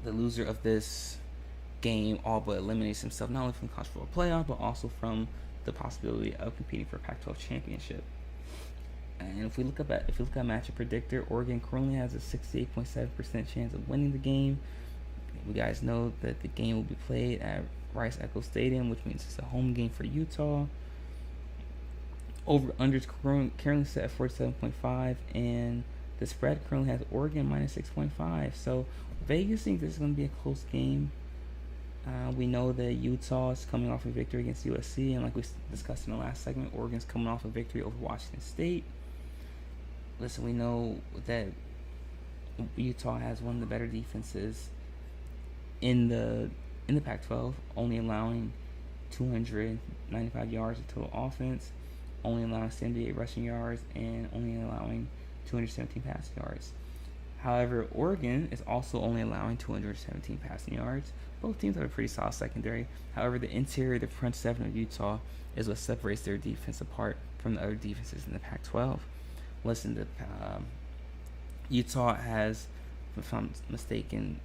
the loser of this game all but eliminates himself not only from the college football playoff but also from the possibility of competing for a Pac-12 championship. And if we look at matchup predictor, Oregon currently has a 68.7% chance of winning the game. You guys know that the game will be played at Rice Echo Stadium, which means it's a home game for Utah. Over/under is currently set at 47.5, and the spread currently has Oregon minus 6.5. So Vegas thinks this is going to be a close game. We know that Utah is coming off a victory against USC, and like we discussed in the last segment, Oregon's coming off a victory over Washington State. Listen, we know that Utah has one of the better defenses in the Pac-12, only allowing 295 yards of total offense, only allowing 78 rushing yards, and only allowing 217 passing yards. However, Oregon is also only allowing 217 passing yards. Both teams have a pretty solid secondary. However, the interior, the front seven of Utah is what separates their defense apart from the other defenses in the Pac-12. Listen, Utah has, if I'm mistaken,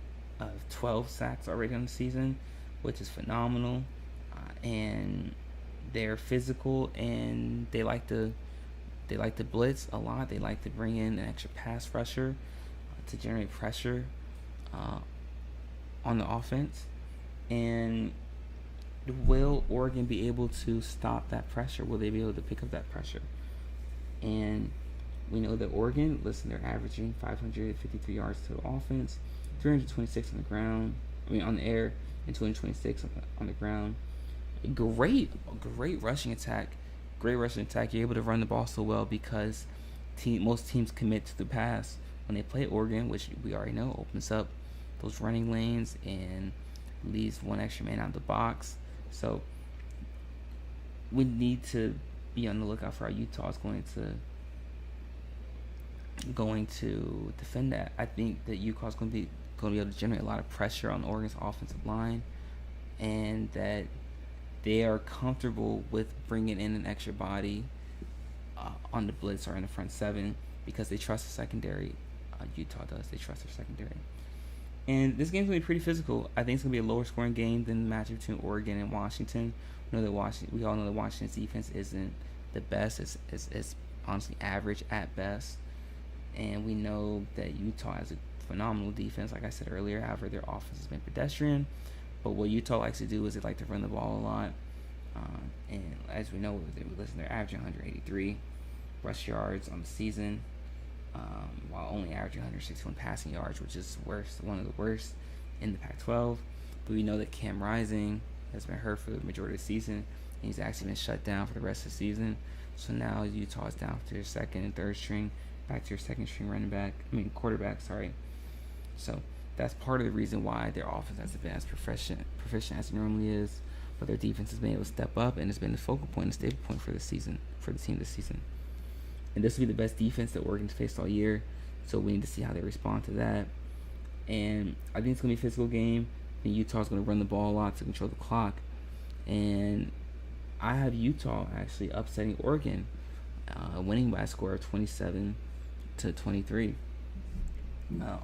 12 sacks already on the season, which is phenomenal. And they're physical, and they like to blitz a lot. They like to bring in an extra pass rusher to generate pressure on the offense. And will Oregon be able to stop that pressure? Will they be able to pick up that pressure? And we know that Oregon, listen, they're averaging 553 yards to the offense, 326 on the ground. On the air, and 226 on the ground. Great rushing attack. Great rushing attack. You're able to run the ball so well because most teams commit to the pass when they play Oregon, which we already know opens up those running lanes and leaves one extra man out of the box. So we need to be on the lookout for how Utah is going to defend that. I think that Utah is going to be able to generate a lot of pressure on Oregon's offensive line, and that they are comfortable with bringing in an extra body on the blitz or in the front seven because they trust the secondary. Utah does. They trust their secondary. And this game's going to be pretty physical. I think it's going to be a lower scoring game than the matchup between Oregon and Washington. We all know that Washington's defense isn't the best. It's honestly average at best. And we know that Utah has a phenomenal defense, like I said earlier. However, their offense has been pedestrian. But what Utah likes to do is they like to run the ball a lot. And as we know, they're averaging 183 rush yards on the season, while only averaging 161 passing yards, which is one of the worst in the Pac-12. But we know that Cam Rising has been hurt for the majority of the season, and he's actually been shut down for the rest of the season. So now Utah is down to their second and third string, back to your second string quarterback. So that's part of the reason why their offense hasn't been as proficient as it normally is. But their defense has been able to step up, and it's been the focal point and stable point for the team this season. And this will be the best defense that Oregon's faced all year. So we need to see how they respond to that. And I think it's going to be a physical game. And Utah's going to run the ball a lot to control the clock. And I have Utah actually upsetting Oregon, winning by a score of 27-23.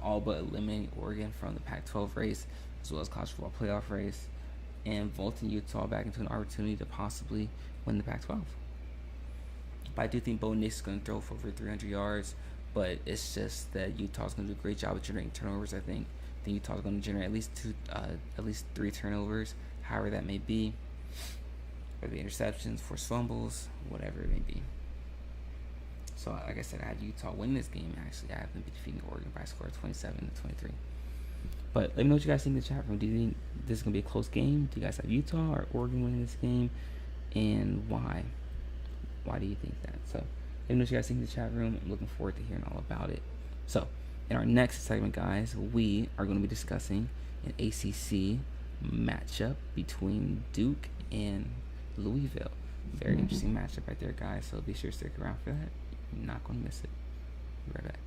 All but eliminating Oregon from the Pac-12 race, as well as college football playoff race, and vaulting Utah back into an opportunity to possibly win the Pac-12. But I do think Bo Nix is going to throw for over 300 yards, but it's just that Utah's going to do a great job of generating turnovers. I think Utah's going to generate at least 3 turnovers, however that may be, whether it be interceptions, forced fumbles, whatever it may be. So, like I said, I had Utah win this game. Actually, I have them defeating Oregon by a score of 27-23. But let me know what you guys think in the chat room. Do you think this is going to be a close game? Do you guys have Utah or Oregon winning this game? And why? Why do you think that? So, let me know what you guys think in the chat room. I'm looking forward to hearing all about it. So, in our next segment, guys, we are going to be discussing an ACC matchup between Duke and Louisville. Very interesting matchup right there, guys. So, be sure to stick around for that. You're not going to miss it. Be right back.